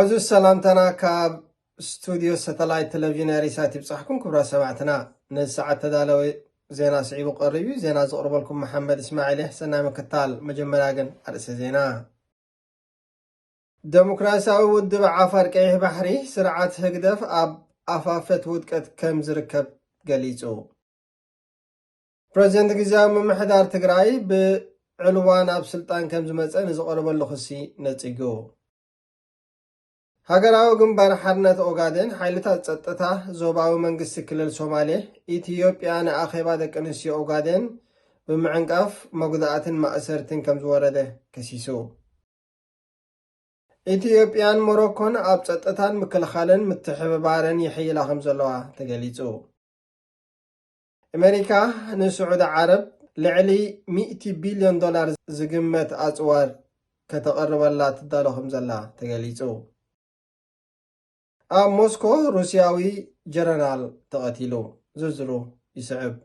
عزوز سلامتنا كاب استوديو ستلايت تلفزيون ريسات بصحكم كبرى سمعتنا نسعة تدالوي زينا سعيب قريبي زينا زقرب لكم محمد اسماعيل سنة مكتال مجملاقن أرس زينا ديمقراسياوي ودب عفر كيه بحري سرعة هقدف أب أفافت ودكت كم زركب قليزو بريزيدنت غزاوي ممحدار تقراي بعلوان أب سلطان كم زمزان زقرب اللخصي نتيقو هاجراو ግንባር ሓርነት ኦጋዴን ሓይልታት ጸጥታ ዞባዊ መንግስቲ ክልል ሶማሌ ኢትዮጵያን አኼባ ደቂ ኣንስትዮ ኦጋዴን ብምዕንቃፍ መጉዳእትን ማእሰርትን ከም ዝወረደ ከሲሱ ኢትዮጵያን ሞሮኮን ኣብ ጸጥታን ምክልኻልን ምትሕብባርን ይሕይላ ከም ዘለዋ ተገሊጹ ኣሜሪካ ንስዑድ ዓረብ ልዕሊ $100 ቢልዮን ዝግመት ኣጽዋር ከተቐርበላ ትዳሎ ከም ዘላ ተገሊጹ موسكو روسياوي جنرال تقتلو زرزرو يسعب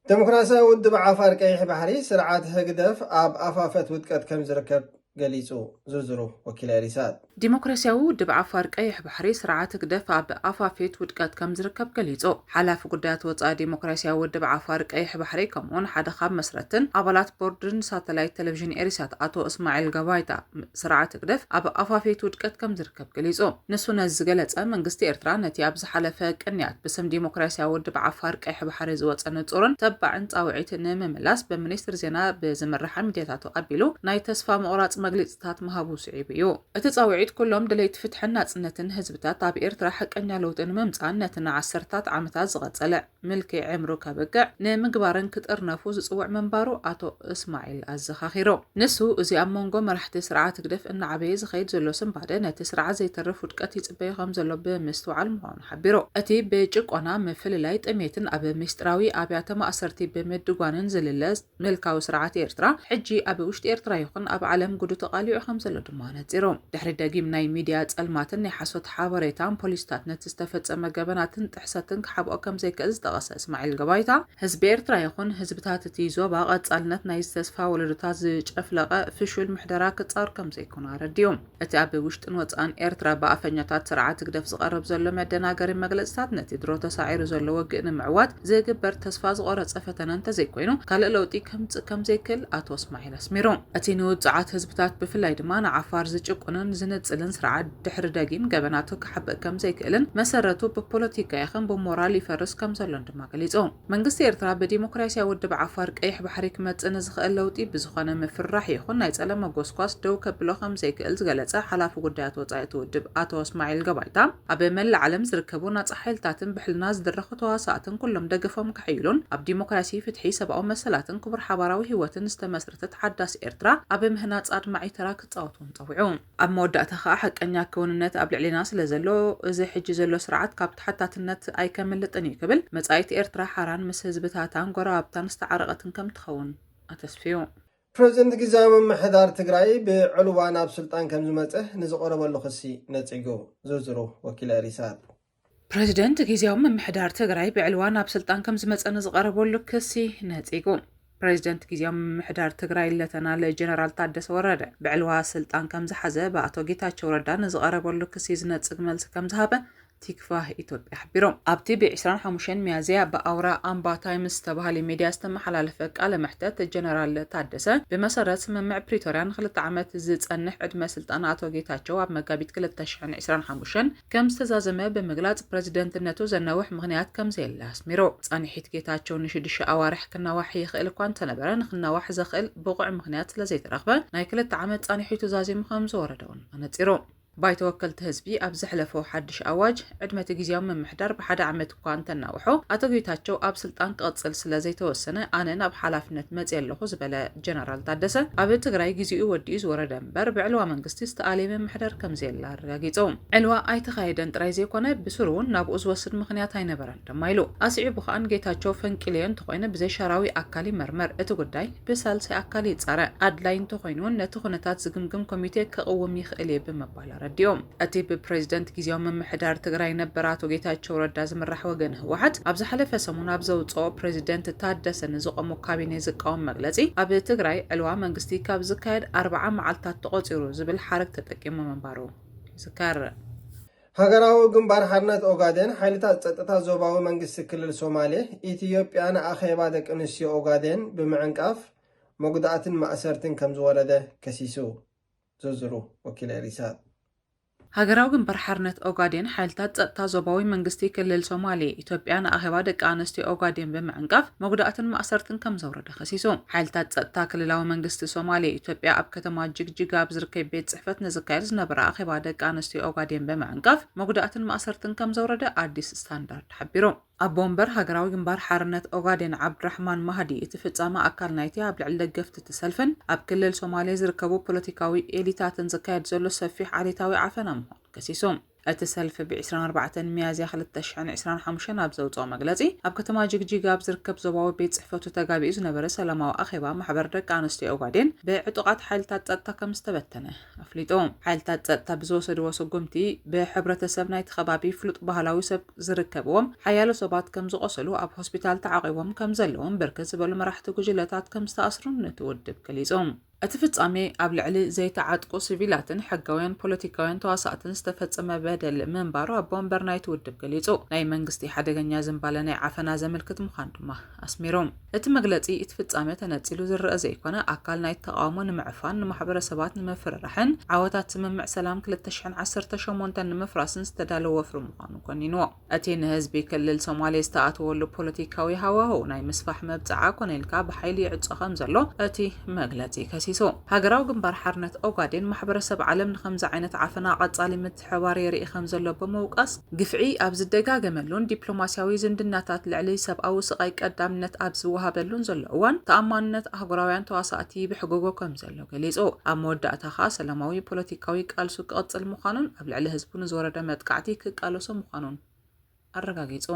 ديمقراسياوي ودب عفر كيح بحري سرعات هقدف اب افافت ودكت كم زركب قليسو زرزرو وكيل ريسات ديمقراسياوي ودب عفر كيح بحري سرعات هقدف اب افافت ودكت كم زركب قليسو حلاف قدات وصا ديمقراسياوي ودب عفر كيح بحري كمون حدا خاب مسرتن ابلات بوردن ساتلايت تلفزيون اريسات اتو اسماعيل غبايتا سرعات هقدف اب افافت ودكت كم زركب قليسو نسونا زغلصا منغستي ارترا نتي ابز حلفه قنيات بسم ديمقراسياوي ودب عفر كيح بحري زوصن صورن تبعن صاوعيت نمملاس بمنستر زينا بزمرحان مديتاتو قبيلو ناي تسفا مقراص مغلصታት مهابو سعيبيو اتتصاوعيت كلهم دليت فتحنا ጽነትን ህዝብታት ኣብ ኤርትራ ሓቀኛ ለውጥን መምጻእነትን ዓሰርታት ዓመታት ዝቐጸለ ምልኪ ዕምሩ ከበግዕ ንምግባርን ክጥርነፉ ዝጽውዕ መንባሩ ኣቶ እስማኤል ኣዘኻኺሮ ንሱ እዚ ኣብ መንጎ መራሕቲ ስርዓት ግደፍ እናዓበየ ዝኸይድ ዘሎ ስምባደ ነቲ ስርዓት ዘይተርፍ ውድቀት ይጽበዮ ከም ዘሎ ብምስትውዓል ምዃኑ ሓቢሮ እቲ ብጭቆና ምፍልላይ ጥሜትን ኣብ ምስጢራዊ ኣብያተ ማእሰርቲ ብምድጓንን ዝልለስ ምልካዊ ስርዓት ኤርትራ ሕጂ ኣብ ውሽጢ ኤርትራ ይኹን ኣብ ዓለም ጉዱ ተቃሊዑ ከም ዘሎ ድማ ነጺሮም ድሕሪ ደጊም ናይ ሚድያ ጸልማትን ናይ ሓሶት ሓበሬታን ፖሊስታት ነቲ ዝተፈጸመ ገበናትን ጥሕሰትን ክሓብኦ ከም ዘይክእል ዝጠቐሰ እስማኤል ገባይታ ህዝቢ ኤርትራ ይኹን ህዝብታት እቲ ዞባ ቀጻልነት ናይ ዝተስፋ ወለዶታት ዝጨፍለቐ ፍሹል ምሕደራ ክጻር ከም ዘይኮነ ረድዮም እቲ ኣብ ውሽጥን ወጻእን ኤርትራ ብኣፈኛታት ስርዓት ግደፍ ዝቐርብ ዘሎ መደናገሪ መግለጽታት ነቲ ድሮ ተሳዒሩ ዘሎ ወግእ ንምዕዋት ዝግበር ተስፋ ዝቆረጸ ፈተና እንተዘይኮይኑ ካልእ ለውጢ ከም ዘይክእል ኣቶ እስማኤል ኣስሚሮም እቲ ንውጽዓት ህዝብታት ብፍላይ ድማ ንዓፋር ዝጭቁንን ዝንጽልን ስርዓት ድሕሪ ደጊም ገበናቱ ክሓብእ ከም ዘይክእልን መሰረቱ ብፖለቲካ ይኹን ብሞራል ይፈርስ ከም ዘሎን ድማ ገሊጾም መንግስቲ ኤርትራ ብዲሞክራሲያዊ ውድብ ዓፋር ቀይሕ ባሕሪ ክመጽእ ዝኽእል ለውጢ ብዝኾነ ምፍራሕ ይኹን ናይ ጸለመ ጎስጓስ ደው ከብሎ ከም ዘይክእል ዝገለጸ ሓላፊ ጉዳያት ወጻኢ ውድብ ኣቶ እስማኤል ገባይታ ኣብ መላእ ዓለም ዝርከቡ ናጻ ሓይልታትን ብሕልና ዝድረኹ ተዋሳእትን ኩሎም ደግፎም ክሕይሉን ኣብ ዲሞክራሲ ፍትሒ ሰብኣዊ መሰላትን ክቡር ሓባራዊ ህይወትን ዝተመስረተት ሓዳስ ኤርትራ ኣብ ምህናጽ ኣድማዒ ተራ ክጻወቱን ፀዊዑ ኣብ መወዳእታ ከዓ ሓቀኛ ክውንነት ኣብ ልዕሊና ስለ ዘሎ እዚ ሕጂ ዘሎ ስርዓት ካብ ተሓታትነት ኣይከምልጥን ይክብል መጻኢት ኤርትራ ሓራን ምስ ህዝብታታን ጎረባብታን ዝተዓረቐትን ከም ትኸውን ኣተስፊዩ ፕሬዝደንት ግዝያዊ ምምሕዳር ትግራይ ብዕልዋን ኣብ ስልጣን ከም ዝመጽእ ንዝቐረበሉ ክሲ ነጺጉ ዝርዝሩ ወኪል ሪሳት ፕሬዝደንት ግዝያዊ ምምሕዳር ትግራይ ብዕልዋን ኣብ ስልጣን ከም ዝመጽእ ንዝቐረበሉ ክሲ ነጺጉ ፕሬዝደንት ግዝያዊ ምምሕዳር ትግራይ ለተናለ ጀነራል ታደሰ ወረደ ብዕልዋ ስልጣን ከም ዝሓዘ በኣቶ ጌታቸው ረዳ ንዝቐረበሉ ክሲ ዝነጽግ መልሲ ከም ዝሃበ ቲክፋህ ኢትዮጵያ ሓቢሮም ኣብቲ ብ25 ሚያዝያ በኣውራ ኣምባ ታይምስ ተባሃለ ሚድያ ዝተመሓላለፈ ቃለ መሕተት ጀነራል ታደሰ ብመሰረት ስምምዕ ፕሪቶሪያን 2 ዓመት ዝጸንሕ ዕድመ ስልጣን ኣቶ ጌታቸው ኣብ መጋቢት 2025 ከም ዝተዛዘመ ብምግላጽ ፕሬዝደንትነቱ ዘነውሕ ምኽንያት ከም ዘየለ ኣስሚሮ ጸኒሒት ጌታቸው ን6 ኣዋርሕ ክነዋሕ ይኽእል እኳ እንተነበረ ንኽነዋሕ ዘኽእል ብቑዕ ምኽንያት ስለዘይተረኽበ ናይ 2 ዓመት ጸኒሒቱ ዛዚሙ ከም ዝወረደውን ኣነጺሮ ባይተ ወከልቲ ህዝቢ ኣብ ዝሕለፈ ሓድሽ ኣዋጅ ዕድመት ግዝያዊ ምምሕዳር ብሓደ ዓመት እኳ እንተናውሖ ኣቶ ጌታቸው ኣብ ስልጣን ክቕጽል ስለ ዘይተወሰነ ኣነ ናብ ሓላፍነት መጽእ ኣለኹ ዝበለ ጀነራል ታደሰ ኣብ ትግራይ ግዚኡ ወዲኡ ዝወረደ እምበር ብዕልዋ መንግስቲ ዝተኣለየ ምምሕዳር ከም ዘየላ ኣረጋጊጾም ዕልዋ ኣይተኻየደን ጥራይ ዘይኮነ ብስሩ እውን ናብኡ ዝወስድ ምኽንያት ኣይነበረን ድማ ኢሉ ኣስዒቡ ከኣን ጌታቸው ፈንቂልዮ እንተኾይነ ብዘይሻራዊ ኣካል ይመርመር እቲ ጉዳይ ብሳልሳይ ኣካል ይጻረ ኣድላይ እንተኾይኑ ነቲ ኩነታት ዝግምግም ኮሚቴ ክቕውም ይኽእል እየ ብምባል ተረዲኦም እቲ ብፕሬዝደንት ጊዜያዊ ምምሕዳር ትግራይ ነበራቶ ጌታቸው ረዳ ዝምራሕ ወገን ህወሓት ኣብ ዝሓለፈ ሰሙን ኣብ ዘውፅኦ ፕሬዝደንት ታደሰ ንዝቆሙ ካቢነ ዝቃወም መግለጺ ኣብ ትግራይ ዕልዋ መንግስቲ ካብ ዝካየድ 40 መዓልታት ተቆፂሩ ዝብል ሓረግ ተጠቂሙ ምንባሩ ይዝከር። ሃገራዊ ግንባር ሓርነት ኦጋዴን ሓይልታት ጸጥታ ዞባዊ መንግስቲ ክልል ሶማሌ ኢትዮጵያን ኣኼባ ደቂ ኣንስትዮ ኦጋዴን ብምዕንቃፍ መጉዳእትን ማእሰርትን ከም ዝወለደ ከሲሱ ዝርዝሩ ወኪል ሪሳት ሃገራዊ ግንባር ሓርነት ኦጋዴን ሓይልታት ጸጥታ ዞባዊ መንግስቲ ክልል ሶማሌ ኢትዮጵያን ኣኼባ ደቂ ኣንስትዮ ኦጋዴን ብምዕንቃፍ መጉዳእትን ማእሰርትን ከም ዘውረደ ከሲሱ ሓይልታት ጸጥታ ክልላዊ መንግስቲ ሶማሌ ኢትዮጵያ ኣብ ከተማ ጅግጅጋ ኣብ ዝርከብ ቤት ጽሕፈት ንዝካየድ ዝነበረ ኣኼባ ደቂ ኣንስትዮ ኦጋዴን ብምዕንቃፍ መጉዳእትን ማእሰርትን ከም ዘውረደ ኣዲስ ስታንዳርድ ሓቢሩ። ኣብ ቦምበር ሃገራዊ ግንባር ሓርነት ኦጋዴን ዓብድራሕማን ማህዲ እቲ ፍጻመ ኣካል ናይቲ ኣብ ልዕሊ ደገፍቲ ትሰልፍን ኣብ ክልል ሶማሌ ዝርከቡ ፖለቲካዊ ኤሊታትን ዝካየድ ዘሎ ሰፊሕ ዓሌታዊ ዓፈና ምዃኑ ከሲሶም እቲ ሰልፊ ብ24 ሚያዝያ 2025 ኣብ ዘውፅኦ መግለጺ ኣብ ከተማ ጅግጅጋ ኣብ ዝርከብ ዞባዊ ቤት ጽሕፈቱ ተጋቢኡ ዝነበረ ሰላማዊ ኣኼባ ማሕበር ደቂ ኣንስትዮ ኦጋዴን ብዕጡቃት ሓይልታት ጸጥታ ከም ዝተበተነ ኣፍሊጦም። ሓይልታት ጸጥታ ብዝወሰድዎ ስጉምቲ ብሕብረተሰብ ናይቲ ከባቢ ፍሉጥ ባህላዊ ሰብ ዝርከብዎም ሓያሎ ሰባት ከም ዝቆሰሉ ኣብ ሆስፒታል ተዓቂቦም ከም ዘለዎም ብርክት ዝበሉ መራሕቲ ጉጅለታት ከም ዝተኣስሩን ነቲ ውድብ ገሊጾም። እቲ ፍጻሜ ኣብ ልዕሊ ዘይተዓጥቁ ሲቪላትን ሕጋውያን ፖለቲካውያን ተዋሳእትን ዝተፈጸመ በደል ምንባሩ ኣብ ቦምበር ናይቲ ውድብ ገሊጹ ናይ መንግስቲ ሓደገኛ ዝምባለ ናይ ዓፈና ዘመልክት ምዃኑ ድማ ኣስሚሮም። እቲ መግለጺ እቲ ፍጻሜ ተነጺሉ ዝረአ ዘይኮነ ኣካል ናይቲ ተቃውሞ ንምዕፋን ንማሕበረሰባት ንምፍርራሕን ዓወታት ስምምዕ ሰላም 2018 ንምፍራስን ዝተዳለወ ወፍሪ ምዃኑ ኮኒንዎ። እቲ ንህዝቢ ክልል ሶማሌ ዝተኣተወሉ ፖለቲካዊ ሃዋህው ናይ ምስፋሕ መብጽዓ ኮነልካ ብሓይሊ ይዕጾ ከም ዘሎ እቲ መግለጺ ከሲሱ ሃገራዊ ግንባር ሓርነት ኦጋዴን ማሕበረሰብ ዓለም ንከምዚ ዓይነት ዓፈና ቀጻሊ ምትሕብባር የርኢ ከም ዘሎ ብምውቃስ ግፍዒ ኣብ ዝደጋገመሉን ዲፕሎማስያዊ ዝምድናታት ልዕሊ ሰብኣዊ ስቃይ ቀዳምነት ኣብ ዝወሃበሉን ዘሎ እዋን ተኣማንነት ኣህጉራውያን ተዋሳእቲ ብሕጉጎ ከም ዘሎ ገሊጹ ኣብ መወዳእታ ኸ ሰላማዊ ፖለቲካዊ ቃልሱ ክቕጽል ምዃኑን ኣብ ልዕሊ ህዝቡ ንዝወረደ መጥቃዕቲ ክቃለሶ ምዃኑን ኣረጋጊጹ።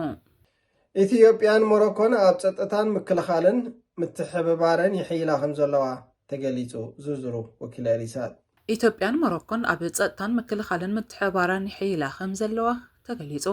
ኢትዮጵያን ሞሮኮን ኣብ ጸጥታን ምክልኻልን ምትሕብባርን ይሕይላ ከም ዘለዋ ተገሊጹ ዝርዝሩ ወኪል ሪሳት ኢትዮጵያን ሞሮኮን ኣብ ጸጥታን ምክልኻልን ምትሕብባርን ይሕይላ ከም ዘለዋ ተገሊጹ።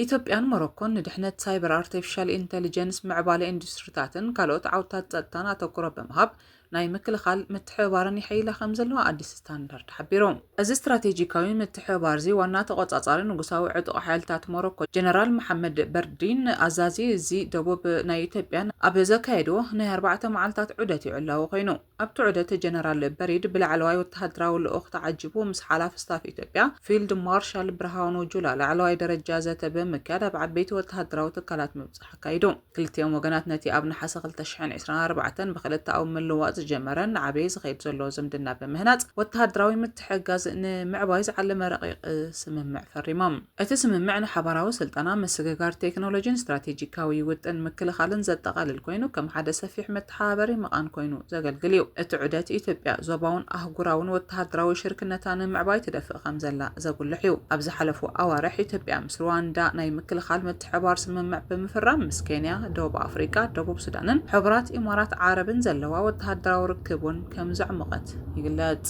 ኢትዮጵያን ሞሮኮን ንድሕነት ሳይበር አርቲፊሻል ኢንተሊጀንስ ምዕባለ ኢንዱስትሪታትን ካልኦት ዓውታት ጸጥታን ኣተኩሮ ብምሃብ ናይ ምክልኻል ምትሕብባርን ይሕይላ ከም ዘለዋ ኣዲስ ስታንዳርድ ሓቢሮም። እዚ ስትራቴጂካዊ ምትሕብባር እዚ ዋና ተቆጻጻሪ ንጉሳዊ ዕጡቕ ሓይልታት ሞሮኮ ጀነራል መሐመድ በርዲን ኣዛዚ እዚ ደቡብ ናይ ኢትዮጵያን ኣብ ዘካየድዎ ናይ 4 መዓልታት ዑደት ይዕላዊ ኮይኑ ኣብቲ ዑደት ጀነራል በሪድ ብላዕለዋይ ወተሃደራዊ ልኡኽ ተዓጂቡ ምስ ሓላፍ ስታፍ ኢትዮጵያ ፊልድ ማርሻል ብርሃኑ ጁላ ላዕለዋይ ደረጃ ዘተ ብምክያድ ኣብ ዓበይቲ ወተሃደራዊ ትካላት ምብጻሕ ኣካይዱ። ክልቲኦም ወገናት ነቲ ኣብ ናሓሰ 2024 ብክልተ ኣብ ምልዋጥ ዝጀመረን ዓበይ ዝኸይድ ዘሎ ዝምድና በምህናጽ ወተሃደራዊ ምትሕግጋዝ ንምዕባይ ዝዓለመ ረቂቕ ስምምዕ ፈሪሞም። እቲ ስምምዕ ንሓባራዊ ስልጠና ምስግጋር ቴክኖሎጂን ስትራቴጂካዊ ውጥን ምክልኻልን ዘጠቓልል ኮይኑ ከም ሓደ ሰፊሕ መተሓባበሪ መቓን ኮይኑ ዘገልግል እዩ። እቲ ዑደት ኢትዮጵያ ዞባውን ኣህጉራውን ወተሃደራዊ ሽርክነታ ንምዕባይ ትደፍእ ከም ዘላ ዘጉልሕ እዩ። ኣብ ዝሓለፉ ኣዋርሕ ኢትዮጵያ ምስ ሩዋንዳ ናይ ምክልኻል ምትሕብባር ስምምዕ ብምፍራም ምስ ኬንያ፣ ደቡብ ኣፍሪካ፣ ደቡብ ሱዳንን ሕቡራት ኢማራት ዓረብን ዘለዋ ወተሃደራዊ ርክቡን ከም ዘዕመቐት ይግለጽ።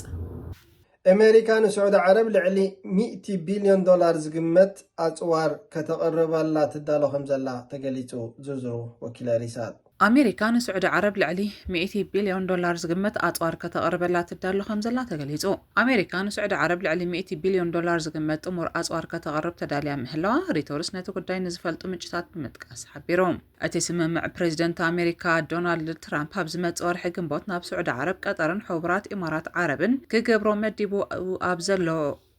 ኣሜሪካ ንስዑድ ዓረብ ልዕሊ $100 ቢልዮን ዝግመት ኣጽዋር ከተቕርበላ ትዳሎ ከም ዘላ ተገሊጹ ዝርዝሩ ወኪል ሪሳት ኣሜሪካ ንስዑድ ዓረብ ልዕሊ $100 ቢልዮን ዝግመት ኣጽዋር ከተቕርበላ ትዳሎ ከም ዘላ ተገሊጹ። ኣሜሪካ ንስዑድ ዓረብ ልዕሊ $100 ቢልዮን ዝግመት ጥሙር ኣጽዋር ከተቕርብ ተዳልያ ምህላዋ ሪቶርስ ነቲ ጉዳይ ንዝፈልጡ ምንጭታት ብምጥቃስ ሓቢሮም። እቲ ስምምዕ ፕሬዚደንት ኣሜሪካ ዶናልድ ትራምፕ ኣብ ዝመጽእ ወርሒ ግንቦት ናብ ስዑድ ዓረብ፣ ቀጠርን ሕቡራት ኢማራት ዓረብን ክገብሮ መዲቡ ኣብ ዘሎ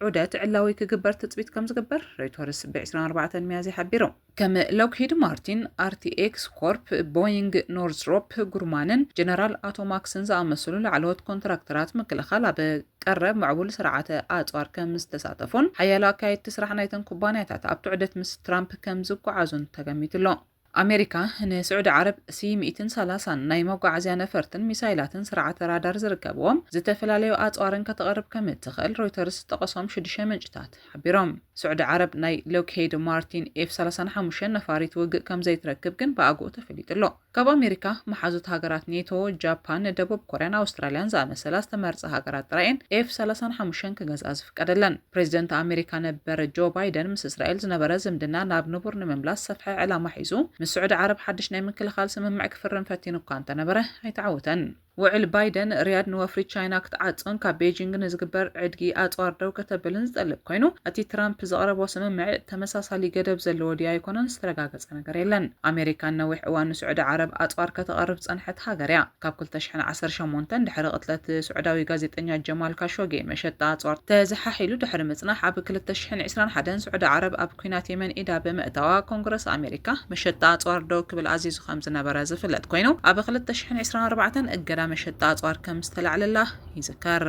ዑደት ዕላዊ ክግበር ትጽቢት ከም ዝግበር ሬቶርስ ብ24 ሚያዝያ ሓቢሩ። ከም ሎክሂድ ማርቲን፣ RTX ኮርፕ፣ ቦይንግ፣ ኖርዝሮፕ ጉርማንን ጀነራል ኣቶማክስን ዝኣመሰሉ ላዕለዎት ኮንትራክተራት ምክልኻል ኣብ ቀረብ ምዕቡል ስርዓተ ኣጽዋር ከም ዝተሳተፉን ሓያሎ ኣካየድቲ ስራሕ ናይተን ኩባንያታት ኣብቲ ዑደት ምስ ትራምፕ ከም ዝጓዓዙን ተገሚቱሎ። ኣሜሪካ ንስዑድ ዓረብ C-130 ናይ መጓዓዝያ ነፈርትን ሚሳይላትን ስርዓተ ራዳር ዝርከብዎም ዝተፈላለዩ ኣጽዋርን ከተቕርብ ከም እትኽእል ሮይተርስ ጠቐሶም 6 ምንጭታት ሓቢሮም። سعودي عرب ناي لوكهيد مارتين F-35 نفاريت وقع كم زي تركب جن بأقوى تفليت له كاب أمريكا محازوت هاجرات نيتو جابان دبوب كوريا أستراليا زعم سلاسة مرز هاجرات رأين F-35 كجز أزف كدلن بريزيدنت أمريكا نبر جو بايدن مس إسرائيل زنبر زمدنا ناب نبر نمبلاس صفحة على محيزو من سعودي عرب حدش نايم كل خالص من معك فرن فاتينو كانت نبره هيتعوتن وعل بايدن رياض نوفري تشاينا كتعاصن كا بيجينغ نزغبر عدغي اطوار دو كتبلن زطلب كوينو اتي ترامب زقرب وسم مع تمساسالي غدب زلو دي ايكونن استرغاغص ነገር የለን አሜሪካ ነውሕ እዋን ስዑዲ ዓረብ አጥዋር ከተቀርብ ጸንሐት ሃገርያ ካብ 2018 ድሕሪ ቅትለት ስዑዳዊ ጋዜጠኛ ጀማል ካሾጌ መሸጣ አጥዋር ተዘሓሒሉ ድሕሪ መጽናሕ ኣብ 2021 ስዑዲ ዓረብ ኣብ ኩናት የመን ኢዳ በመእታዋ ኮንግረስ አሜሪካ መሸጣ አጥዋር ደው ክብል አዚዙ ከም ዝነበረ ዝፍለጥ ኮይኑ ኣብ 2024 እገዳ መሸጣ አጥዋር ከም ዝተላዕለላ ይዝከር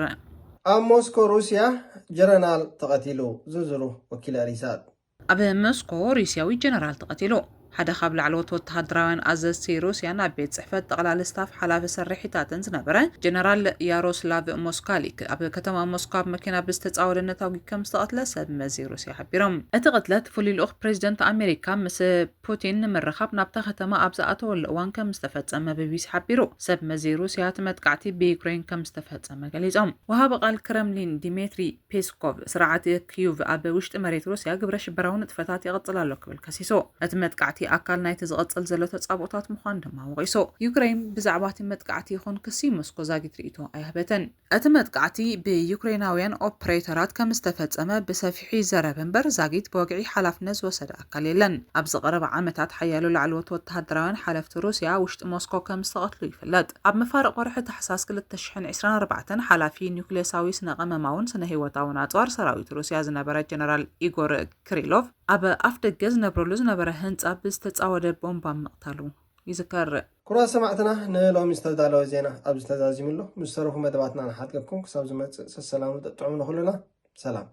ኣብ ሞስኮ ሩሲያ ጀነራል ተቀቲሉ ዝርዝሩ ወኪል ሪሳት ኣብ ሞስኮ ሩሲያዊ ጀነራል ተቀቲሉ ሓደ ካብ ላዕለዎት ወተሃደራውያን ኣዘዝቲ ሩስያ ናብ ቤት ጽሕፈት ጠቕላላ ስታፍ ሓላፊ ሰራሒታትን ዝነበረ ጀነራል ያሮስላቭ ሞስካሊክ ኣብ ከተማ ሞስኮ ኣብ መኪና ብዝተጻወደ ነታዊ ከም ዝተቐትለ ሰብ መዚ ሩስያ ሓቢሮም እቲ ቅትለት ፍሉይ ልኡኽ ፕሬዚደንት ኣሜሪካ ምስ ፑቲን ንምርኻብ ናብታ ከተማ ኣብ ዝኣተወሉ እዋን ከም ዝተፈጸመ ቢቢሲ ሓቢሩ ሰብ መዚ ሩስያ እቲ መጥቃዕቲ ብዩክሬን ከም ዝተፈጸመ ገሊጾም ወሃቢ ቃል ክረምሊን ዲሜትሪ ፔስኮቭ ስርዓት ኪዩቭ ኣብ ውሽጢ መሬት ሩስያ ግብረ ሽበራዊ ንጥፈታት ይቕጽል ኣሎ ክብል ከሲሱ እቲ መጥቃዕቲ ኣካል ናይቲ ዝቐጽል ዘሎ ተጻብኦታት ምዃን ድማ ወቂሱ ዩክሬን ብዛዕባ እቲ መጥቃዕቲ ይኹን ክሲ ሞስኮ ዛጊት ርእቶ ኣይሃበተን እቲ መጥቃዕቲ ብዩክሬናውያን ኦፕሬተራት ከም ዝተፈጸመ ብሰፊሑ ይዘረብ እምበር ዛጊት ብወግዒ ሓላፍነት ዝወሰደ ኣካል የለን ኣብ ዝቐረበ ዓመታት ሓያሎ ላዕለዎት ወተሃደራውያን ሓለፍቲ ሩስያ ውሽጢ ሞስኮ ከም ዝተቐትሉ ይፍለጥ ኣብ መፋርቕ ወርሒ ታሕሳስ 2024 ሓላፊ ኒውክሌሳዊ ስነ-ቀመማውን ስነ ህይወታውን ኣጽዋር ሰራዊት ሩስያ ዝነበረ ጀነራል ኢጎር ክሪሎቭ ኣብ ኣፍ ደገ ዝነብረሉ ዝነበረ ህንጻ ብዝተጻወደ ቦምባ መቕታሉ ይዝከር ኩራ ሰማዕትና ንሎሚ ዝተዳለወ ዜና ኣብ ዝተዛዚምሎ ምስ ተረፉ መደባትና ንሓትገኩም ክሳብ ዝመጽእ ሰላም ጥዕሙ ንኹልና ሰላም